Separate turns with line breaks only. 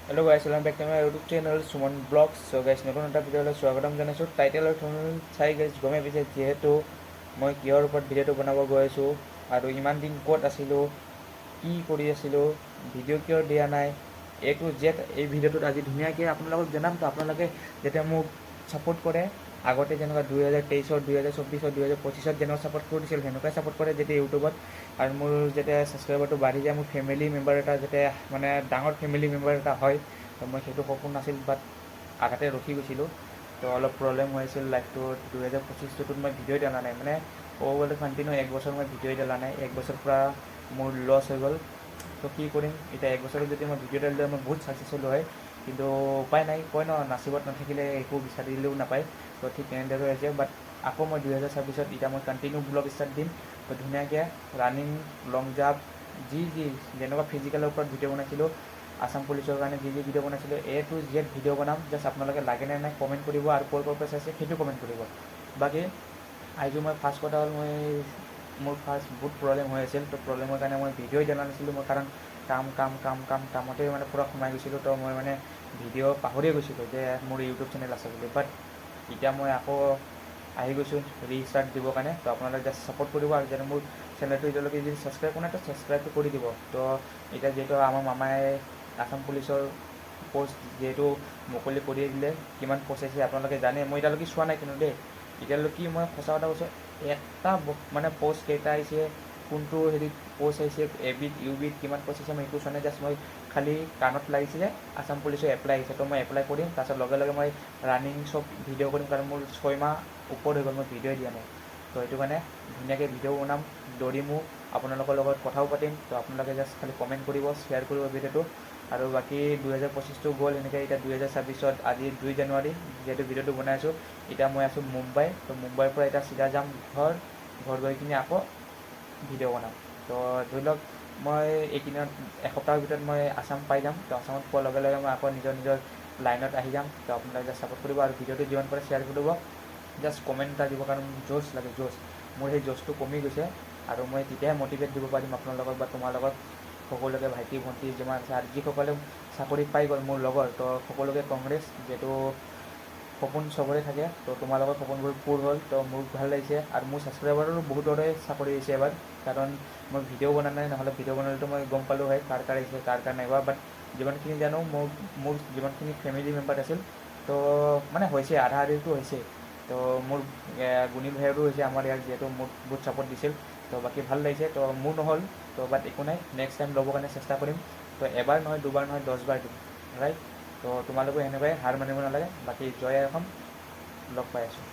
Hello guys, welcome back to my YouTube channel Suman blogs. So guys, নতুন এটা ভিডিঅ'লৈ স্বাগতম জনাইছোঁ। টাইটেল আৰু থাম্বনেইল চাই গাইছ গমে পাইছে যিহেতু মই কিহৰ ওপৰত ভিডিঅ'টো বনাব গৈ আছোঁ আৰু ইমান দিন ক'ত আছিলোঁ, কি কৰি আছিলোঁ, ভিডিঅ' কিয় দিয়া নাই, এ টু জেড এই ভিডিঅ'টোত আজি ধুনীয়াকৈ আপোনালোকক জনাম। তো আপোনালোকে যাতে মোক ছাপোৰ্ট কৰে, আগতে যেনেকুৱা 2023, 2024, 2025 যেনেকুৱা ছাপোৰ্ট কৰিছিল সেনেকুৱাই ছাপোৰ্ট কৰে যাতে ইউটিউবত, আৰু মোৰ যাতে ছাবস্ক্ৰাইবাৰটো বাঢ়ি যায়, মোৰ ফেমিলি মেম্বাৰ এটা যাতে মানে ডাঙৰ ফেমিলি মেম্বাৰ এটা হয়। তো মই সেইটো সপোন নাছিল, বাট আঘাতে ৰখি গৈছিলোঁ। তো অলপ প্ৰব্লেম হৈ আছিল লাইফটোত। 2025টোত মই ভিডিঅ'ই দিয়া নাই, মানে ক'ব গ'লে কণ্টিনিউ এক বছৰ মই ভিডিঅ'ই দিয়া নাই। এক বছৰ পৰা মোৰ লছ হৈ গ'ল। তো কি কৰিম এতিয়া, এক বছৰত যদি মই ভিডিঅ' দিলে মই বহুত ছাকচেছ হ'লোঁ হয়, কিন্তু উপায় নাই, কয় ন নাচিবত নাথাকিলে একো বিচাৰিলেও নাপায়। তো ঠিক তেনেদৰে হৈছে। বাট আকৌ মই 2026ত এতিয়া মই কণ্টিনিউ ব্লগ ষ্টাৰ্ট দিম। তো ধুনীয়াকৈ ৰানিং, লং জাম্প, যি যেনেকুৱা ফিজিকেলৰ ওপৰত ভিডিঅ' বনাইছিলোঁ, আছাম পুলিচৰ কাৰণে যি ভিডিঅ' বনাইছিলোঁ, এ টু জেড ভিডিঅ' বনাম। জাষ্ট আপোনালোকে লাগে নে নাই কমেণ্ট কৰিব, আৰু ক'ৰ পৰা চাইছে সেইটো কমেণ্ট কৰিব। বাকী আজি মই ফাৰ্ষ্ট কথা হ'ল, মোৰ ফাৰ্ষ্ট বহুত প্ৰব্লেম হৈ আছিল। তো প্ৰব্লেমৰ কাৰণে মই ভিডিঅ'ই দিয়া নাছিলোঁ। মই কাৰণ কামতেই মানে পূৰা সোমাই গৈছিলোঁ। তো মই মানে ভিডিঅ' পাহৰিয়ে গৈছিলোঁ যে মোৰ ইউটিউব চেনেল আছে বুলি। বাট এতিয়া মই আকৌ আহি গৈছোঁ ৰিষ্টাৰ্ট দিবৰ কাৰণে। তো আপোনালোকে জাষ্ট ছাপোৰ্ট কৰিব, আৰু যেনে মোৰ চেনেলটো এতিয়ালৈকে যদি ছাবস্ক্ৰাইব কৰা নাই তো ছাবস্ক্ৰাইবটো কৰি দিব। তো এতিয়া যিহেতু আমাৰ মামাই আছাম পুলিচৰ পষ্ট যিহেতু মুকলি কৰিয়ে দিলে, কিমান পষ্ট আহিছে আপোনালোকে জানে। মই এতিয়ালৈকে চোৱা নাই কিন্তু দেই, এতিয়ালৈকে মই সঁচা কথা কৈছোঁ, এটা মানে পষ্ট কেইটা আহিছে, কোনটো হেৰিত পষ্ট আহিছে, এবিধ ইউবিধ কিমান পষ্ট আহিছে মই একো চোৱা নাই। জাষ্ট মই খালি কাণত লাগিছিলে আছাম পুলিচৰ এপ্লাই আহিছে, তো মই এপ্লাই কৰিম। তাৰপিছত লগে লগে মই ৰানিং চব ভিডিঅ' কৰিম, কাৰণ মোৰ 6 মাহ ওপৰত হৈ গ'ল মই ভিডিঅ'ই দিয়া নাই। তো সেইটো কাৰণে ধুনীয়াকৈ ভিডিঅ' বনাম, দৌৰিমো, আপোনালোকৰ লগত কথাও পাতিম। তো আপোনালোকে জাষ্ট খালি কমেণ্ট কৰিব, শ্বেয়াৰ কৰিব ভিডিঅ'টো। আৰু বাকী 2025টো গ'ল এনেকৈ। এতিয়া 2026ত আজি 2 জানুৱাৰী যিহেতু ভিডিঅ'টো বনাই আছোঁ, এতিয়া মই আছোঁ মুম্বাই। তো মুম্বাইৰ পৰা এতিয়া চিধা যাম ঘৰ গৈ কিনে আকৌ ভিডিঅ' বনাম। তো ধৰি লওক মই এইকেইদিনত এসপ্তাহৰ ভিতৰত মই আছাম পাই যাম। তো আছামত পোৱাৰ লগে লগে মই আকৌ নিজৰ লাইনত আহি যাম। তো আপোনালোকে জাষ্ট ছাপোৰ্ট কৰিব, আৰু ভিডিঅ'টো যিমান পাৰে শ্বেয়াৰ কৰিব। জাষ্ট কমেণ্ট এটা দিব, কাৰণ জোচ লাগে, জোচ। মোৰ সেই জোচটো কমি গৈছে, আৰু মই তেতিয়াহে মটিভেট দিব পাৰিম আপোনালোকক বা তোমাৰ লগত সকলোকে, ভাইটি ভণ্টি যিমান আছে, আৰু যিসকলে চাকৰি পাই গ'ল মোৰ লগৰ, তো সকলোকে কংগ্ৰেছ। যিহেতু সপোন চবৰে থাকে, তো তোমালোকৰ সপোনবোৰ পূৰ হ'ল, তো মোৰ ভাল লাগিছে। আৰু মোৰ ছাবস্ক্ৰাইবাৰৰো বহুতৰে চাকৰি আহিছে এবাৰ, কাৰণ মই ভিডিঅ' বনা নাই। নহ'লে ভিডিঅ' বনালেতো মই গম পালোঁ হয় কাৰ আহিছে কাৰ নাই হোৱা। বাট যিমানখিনি জানো, মোৰ যিমানখিনি ফেমিলি মেম্বাৰ আছিল, তো মানে হৈছে, আধা আধিটো হৈছে। তো মোৰ গুণী ভাইৰো হৈছে আমাৰ ইয়াত, যিহেতু মোক বহুত ছাপোৰ্ট দিছিল। তো বাকী ভাল লাগিছে। তো মোৰ নহ'ল, তো বাট একো নাই, নেক্সট টাইম ল'বৰ কাৰণে চেষ্টা কৰিম। তো এবাৰ নহয়, দুবাৰ নহয়, 10 বাৰ দিম, ৰাইট। তো তোমালোকেও সেনেকুৱাই হাৰ মানিব নালাগে। বাকী জয় অসম, লগ পাই আছোঁ।